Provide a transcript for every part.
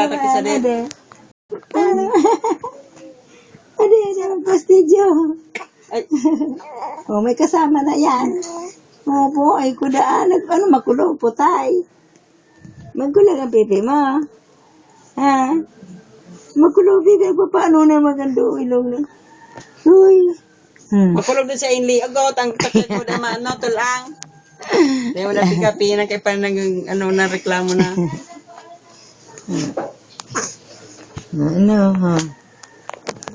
Bata ka sa din. Ade, magpastidyo. Ay, O, may kasama na yan. Opo, ay kudaan. Ano, makulong po tay. Magulang ang pipi mo. Ha? Makulong pipi pa. Paano na magando ilong na? Uy. makulog din sa inli. Agot, ang takit mo naman, no, tulang. Hindi mo na pikapi na kay pa na reklamo na. Ano, ha?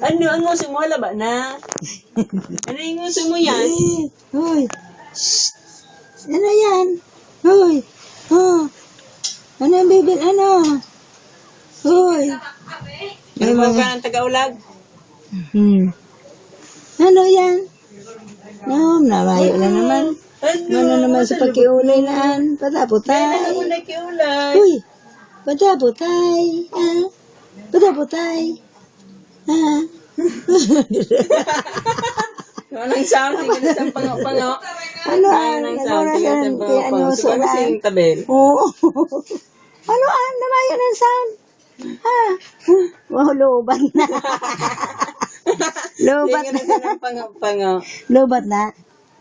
Ano, ang nguso mo, wala ba na? Ano yung nguso mo yan? Uy. Ano yan? Uy. Oh. Ano ang bibig? Ano? Uy. Ano ba ka ng taga-ulag? Ano yan? No, nalayo na naman. Ano naman sa pagkiulay naan? Pataputay. Ano na kiulay? Uy. Pataputay. Ah. Pataputay. Ah. Anong sound? Sige na sa pango-pango. Ano Ayaw ng sound. Sige na sa pango-pango. Siguro sing tabel. Oo. Ano ang namayo ng sound? Ha? Wow, lobat na. Lobat Sige na. na sa pango-pango. Lobat na.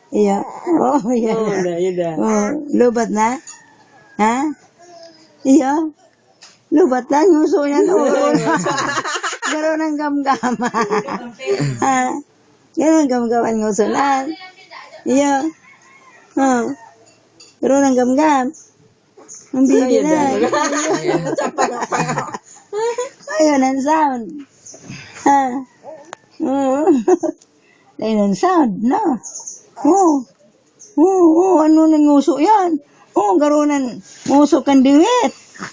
Iya. Oh, iya. Oo, yun na. Oh, lobat na. Ha? Iya. Lobat na. Nguso yan. Garo ng gamgama. Ha? Garo ng gamgaman nguso na. Iya. Oh. Garo ng gamgam. Ang bibi na. Sa pango-pango. Ayun ang sound. Ha? Oo. Ayun ang sound, no? Oo. Ano nang nguso yan? Oo, garo ng nguso kan diwit.